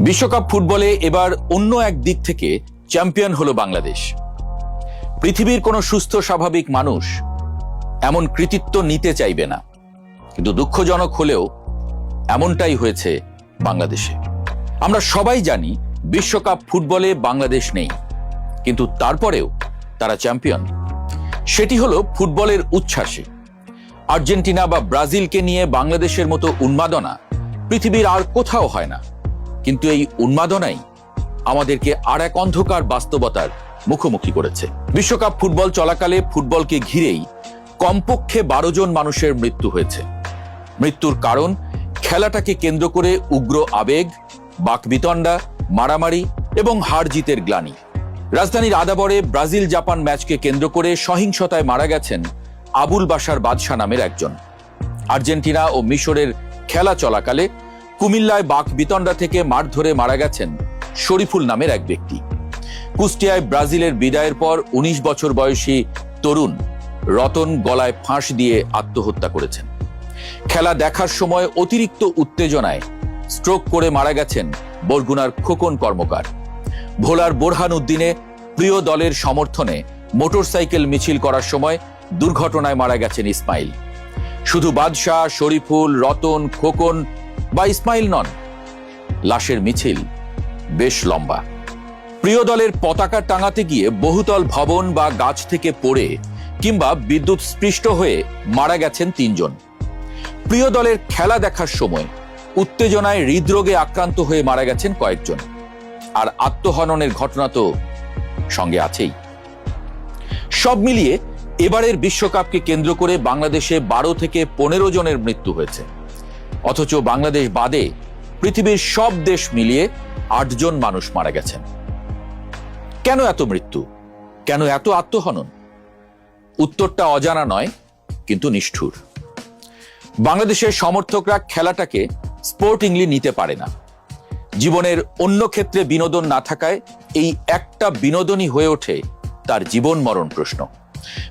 বিশ্বকাপ ফুটবলে এবার অন্য এক দিক থেকে চ্যাম্পিয়ন হলো বাংলাদেশ। পৃথিবীর কোনো সুস্থ স্বাভাবিক মানুষ এমন কৃতিত্ব নিতে চাইবে না, কিন্তু দুঃখজনক হলেও এমনটাই হয়েছে বাংলাদেশে। আমরা সবাই জানি বিশ্বকাপ ফুটবলে বাংলাদেশ নেই, কিন্তু তারপরেও তারা চ্যাম্পিয়ন। সেটি হলো ফুটবলের উচ্ছ্বাসে। আর্জেন্টিনা বা ব্রাজিলকে নিয়ে বাংলাদেশের মতো উন্মাদনা পৃথিবীর আর কোথাও হয় না, কিন্তু এই উন্মাদনাই আমাদেরকে আর এক অন্ধকার বাস্তবতার মুখোমুখি করেছে। বিশ্বকাপ ফুটবল চলাকালে ফুটবলকে ঘিরেই কমপক্ষে 12 জন মানুষের মৃত্যু হয়েছে। মৃত্যুর কারণ খেলাটাকে কেন্দ্র করে উগ্র আবেগ, বাকবিতণ্ডা, মারামারি এবং হার জিতের গ্লানি। রাজধানীর আদাবরে ব্রাজিল জাপান ম্যাচকে কেন্দ্র করে সহিংসতায় মারা গেছেন আবুল বাশার বাদশা নামের একজন। আর্জেন্টিনা ও মিশরের খেলা চলাকালে কুমিল্লায় বাকবিতণ্ডা থেকে মারধরে মারা গেছেন শরীফুল নামের এক ব্যক্তি। কুষ্টিয়ায় ব্রাজিলের বিদায়ের পর 19 বছর বয়সী তরুণ রতন গলায় ফাঁস দিয়ে আত্মহত্যা করেছেন। খেলা দেখার সময় অতিরিক্ত উত্তেজনায় স্ট্রোক করে মারা গেছেন বরগুনার খোকন কর্মকার। ভোলার বোরহান উদ্দিনে প্রিয় দলের সমর্থনে মোটরসাইকেল মিছিল করার সময় দুর্ঘটনায় মারা গেছেন ইসমাইল। শুধু বাদশাহ, শরীফুল, রতন, খোকন বা ইসমাইল নন, লাশের মিছিল বেশ লম্বা। প্রিয় দলের পতাকা টাঙাতে গিয়ে বহুতল ভবন বা গাছ থেকে পড়ে কিংবা বিদ্যুৎ স্পৃষ্ট হয়ে মারা গেছেন 3 জন। প্রিয় দলের খেলা দেখার সময় উত্তেজনায় হৃদরোগে আক্রান্ত হয়ে মারা গেছেন কয়েকজন। আর আত্মহননের ঘটনা তো সঙ্গে আছেই। সব মিলিয়ে এবারের বিশ্বকাপকে কেন্দ্র করে বাংলাদেশে 12 থেকে 15 জনের মৃত্যু হয়েছে, অথচ বাংলাদেশ বাদে পৃথিবীর সব দেশ মিলিয়ে 8 জন মানুষ মারা গেছেন। কেন এত মৃত্যু? কেন এত আত্মহনন? উত্তরটা অজানা নয়, কিন্তু নিষ্ঠুর। বাংলাদেশের সমর্থকরা খেলাটাকে স্পোর্টিংলি নিতে পারে না। জীবনের অন্য ক্ষেত্রে বিনোদন না থাকায় এই একটা বিনোদনই হয়ে ওঠে তার জীবন মরণ প্রশ্ন।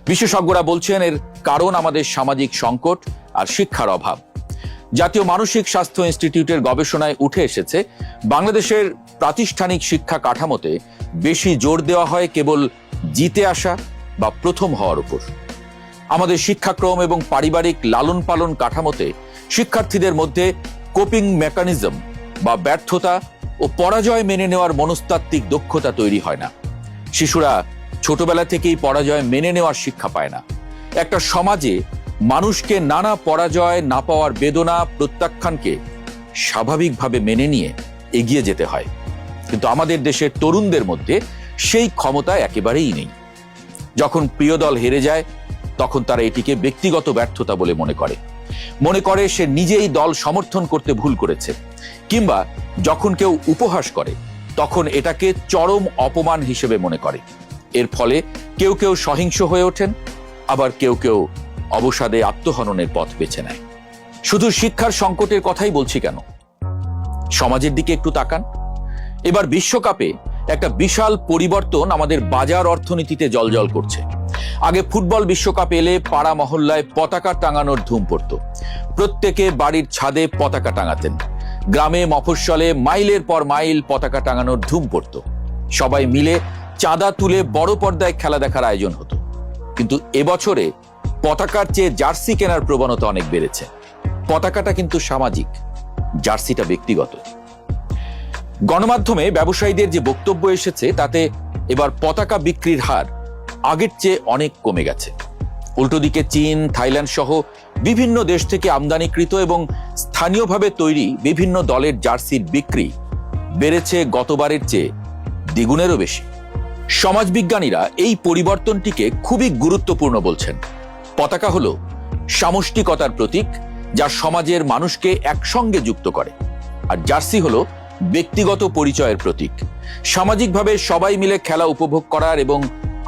বিশেষজ্ঞরা বলছেন এর কারণ আমাদের সামাজিক সংকট আর শিক্ষার অভাব। জাতীয় মানসিক স্বাস্থ্য ইনস্টিটিউটের গবেষণায় উঠে এসেছে, বাংলাদেশের প্রাতিষ্ঠানিক শিক্ষা কাঠামোতে বেশি জোর দেওয়া হয় কেবল জিতে আসা বা প্রথম হওয়ার উপর। আমাদের শিক্ষাক্রম এবং পারিবারিক লালন পালন কাঠামোতে শিক্ষার্থীদের মধ্যে কোপিং মেকানিজম বা ব্যর্থতা ও পরাজয় মেনে নেওয়ার মনস্তাত্ত্বিক দক্ষতা তৈরি হয় না। শিশুরা ছোটবেলা থেকেই পরাজয় মেনে নেওয়ার শিক্ষা পায় না। একটা সমাজে মানুষকে নানা পরাজয়, না পাওয়ার বেদনা, প্রত্যাখ্যানকে স্বাভাবিকভাবে মেনে নিয়ে এগিয়ে যেতে হয়, কিন্তু আমাদের দেশের তরুণদের মধ্যে সেই ক্ষমতা একেবারেই নেই। যখন প্রিয় দল হেরে যায় তখন তারা এটিকে ব্যক্তিগত ব্যর্থতা বলে মনে করে সে নিজেই দল সমর্থন করতে ভুল করেছে, কিংবা যখন কেউ উপহাস করে তখন এটাকে চরম অপমান হিসেবে মনে করে। এর ফলে কেউ কেউ সহিংস হয়ে ওঠেন, আবার কেউ কেউ অবসাদে আত্মহননের পথ বেছে নেয়। শুধু শিক্ষার সংকটের কথাই বলছি কেন, সমাজের দিকে একটু তাকান। এবার বিশ্বকাপে একটা বিশাল পরিবর্তন আমাদের বাজার অর্থনীতিতে জ্বলজ্বল করছে। আগে ফুটবল বিশ্বকাপ এলে পাড়া মহল্লায় পতাকা টাঙানোর ধুম পড়ত। প্রত্যেকে বাড়ির ছাদে পতাকা টাঙাতেন। গ্রামে মফস্বলে মাইলের পর মাইল পতাকা টাঙানোর ধুম পড়ত। সবাই মিলে চাঁদা তুলে বড় পর্দায় খেলা দেখার আয়োজন হতো। কিন্তু এবছরে পতাকার চেয়ে জার্সি কেনার প্রবণতা অনেক বেড়েছে। পতাকাটা কিন্তু সামাজিক, জার্সিটা ব্যক্তিগত। গণমাধ্যমে ব্যবসায়ীদের যে বক্তব্য এসেছে তাতে এবার পতাকা বিক্রির হার আগের চেয়ে অনেক কমে গেছে। উল্টো দিকে চীন, থাইল্যান্ড সহ বিভিন্ন দেশ থেকে আমদানিকৃত এবং স্থানীয়ভাবে তৈরি বিভিন্ন দলের জার্সির বিক্রি বেড়েছে গতবারের চেয়ে দ্বিগুণেরও বেশি। সমাজবিজ্ঞানীরা এই পরিবর্তনটিকে খুবই গুরুত্বপূর্ণ বলছেন। পতাকা হলো সামষ্টিকতার প্রতীক, যা সমাজের মানুষকে একসঙ্গে যুক্ত করে, আর জার্সি হলো ব্যক্তিগত পরিচয়ের প্রতীক। সামাজিকভাবে সবাই মিলে খেলা উপভোগ করার এবং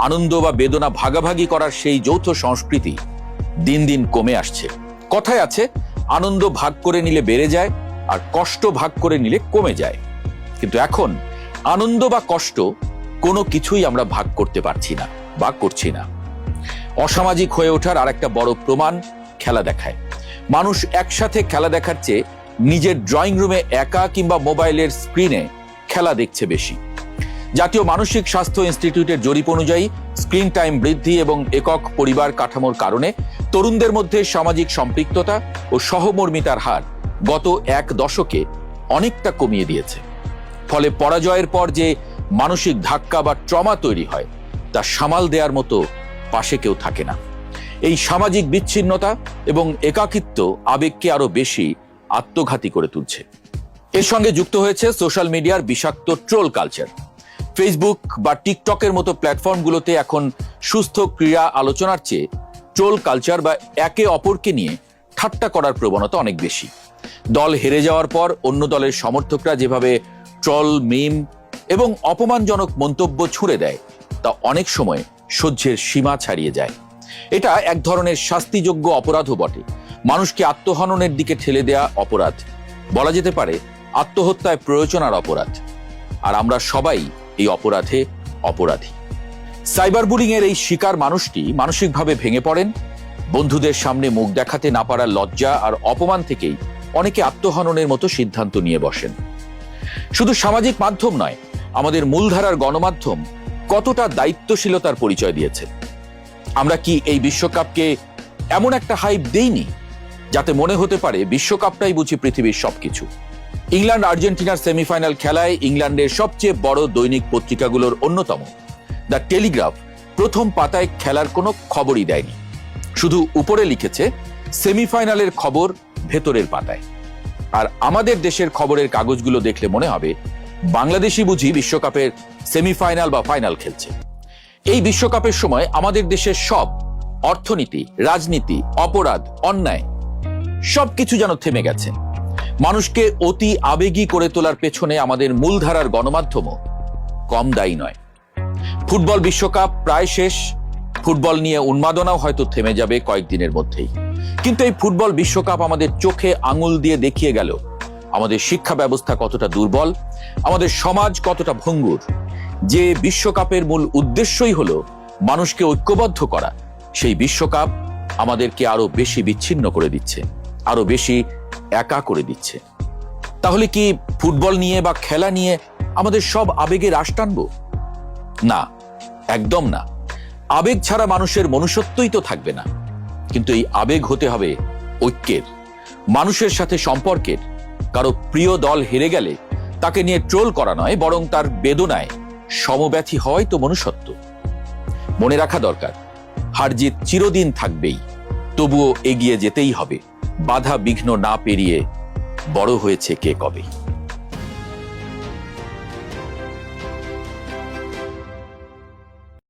আনন্দ বা বেদনা ভাগাভাগি করার সেই যৌথ সংস্কৃতি দিন দিন কমে আসছে। কথায় আছে, আনন্দ ভাগ করে নিলে বেড়ে যায় আর কষ্ট ভাগ করে নিলে কমে যায়। কিন্তু এখন আনন্দ বা কষ্ট কোনো কিছুই আমরা ভাগ করতে পারছি না বা করছি না। অসামাজিক হয়ে ওঠার আর একটা বড় প্রমাণ খেলা দেখায়। মানুষ একসাথে খেলা দেখার চেয়ে নিজের ড্রয়িং রুমে একা কিংবা মোবাইলের স্ক্রিনে খেলা দেখছে বেশি। জাতীয় মানসিক স্বাস্থ্য ইনস্টিটিউটের জরিপ অনুযায়ী স্ক্রিন টাইম বৃদ্ধি এবং একক পরিবার কাঠামোর কারণে তরুণদের মধ্যে সামাজিক সম্পৃক্ততা ও সহমর্মিতার হার গত এক দশকে অনেকটা কমিয়ে দিয়েছে। ফলে পরাজয়ের পর যে মানসিক ধাক্কা বা ট্রমা তৈরি হয় তা সামাল দেওয়ার মতো পাশে কেউ থাকে না। এই সামাজিক বিচ্ছিন্নতা এবং একাকিত্ব আবেগকে আরো বেশি আত্মঘাতী করে তুলছে। এর সঙ্গে যুক্ত হয়েছে সোশ্যাল মিডিয়ার বিষাক্ত ট্রোল কালচার। ফেসবুক বা টিকটকের মতো প্ল্যাটফর্মগুলোতে এখন সুস্থ ক্রীড়া আলোচনার চেয়ে ট্রোল কালচার বা একে অপরকে নিয়ে ঠাট্টা করার প্রবণতা অনেক বেশি। দল হেরে যাওয়ার পর অন্য দলের সমর্থকরা যেভাবে ট্রল, মিম এবং অপমানজনক মন্তব্য ছুড়ে দেয় তা অনেক সময় সহ্যের সীমা ছাড়িয়ে যায়। এটা এক ধরনের শাস্তিযোগ্য অপরাধও বটে। মানুষকে আত্মহননের দিকে ঠেলে দেয়া অপরাধ, বলা যেতে পারে আত্মহত্যায় প্ররোচনার অপরাধ। আর আমরা সবাই এই অপরাধে অপরাধী। সাইবার বুলিং এর এই শিকার মানুষটি মানসিকভাবে ভেঙে পড়েন। বন্ধুদের সামনে মুখ দেখাতে না পারার লজ্জা আর অপমান থেকেই অনেকে আত্মহননের মতো সিদ্ধান্ত নিয়ে বসেন। শুধু সামাজিক মাধ্যম নয়, আমাদের মূলধারার গণমাধ্যম কতটা দায়িত্বশীলতার পরিচয় দিয়েছে। আমরা কি এই বিশ্বকাপকে এমন একটা হাইপ দেইনি যাতে মনে হতে পারে বিশ্বকাপটাই বুঝি পৃথিবীর সবকিছু? ইংল্যান্ড আর্জেন্টিনার সেমিফাইনাল খেলায় ইংল্যান্ডের সবচেয়ে বড় দৈনিক পত্রিকাগুলোর অন্যতম দ্য টেলিগ্রাফ প্রথম পাতায় খেলার কোনো খবরই দেয়নি। শুধু উপরে লিখেছে সেমিফাইনালের খবর ভেতরের পাতায়। আর আমাদের দেশের খবরের কাগজগুলো দেখলে মনে হবে বাংলাদেশই বুঝি বিশ্বকাপের সেমিফাইনাল বা ফাইনাল খেলছে। এই বিশ্বকাপের সময় আমাদের দেশের সব অর্থনীতি, রাজনীতি, অপরাধ, অন্যায় সবকিছু যেন থেমে গেছে। মানুষকে অতি আবেগী করে তোলার পেছনে আমাদের মূলধারার গণমাধ্যমও কম দায়ী নয়। ফুটবল বিশ্বকাপ প্রায় শেষ। ফুটবল নিয়ে উন্মাদনাও হয়তো থেমে যাবে কয়েকদিনের মধ্যেই। কিন্তু এই ফুটবল বিশ্বকাপ আমাদের চোখে আঙুল দিয়ে দেখিয়ে গেল আমাদের শিক্ষা ব্যবস্থা কতটা দুর্বল, আমাদের সমাজ কতটা ভঙ্গুর। যে বিশ্বকাপের মূল উদ্দেশ্যই হলো মানুষকে ঐক্যবদ্ধ করা, সেই বিশ্বকাপ আমাদেরকে আরো বেশি বিচ্ছিন্ন করে দিচ্ছে, আরো বেশি একা করে দিচ্ছে। তাহলে কি ফুটবল নিয়ে বা খেলা নিয়ে আমাদের সব আবেগে রাশ টানবো? না, একদম না। আবেগ ছাড়া মানুষের মনুষ্যত্বই তো থাকবে না। কিন্তু এই আবেগ হতে হবে ঐক্যের, মানুষের সাথে সম্পর্কের। কারো প্রিয় দল হেরে গেলে তাকে নিয়ে ট্রোল করা নয়, বরং তার বেদনায় সমব্যথী হওয়াই তো মনুষ্যত্ব। মনে রাখা দরকার, হার জিত চিরদিন থাকবেই, তবুও এগিয়ে যেতেই হবে। বাধা বিঘ্ন না পেরিয়ে বড় হয়েছে কে কবে।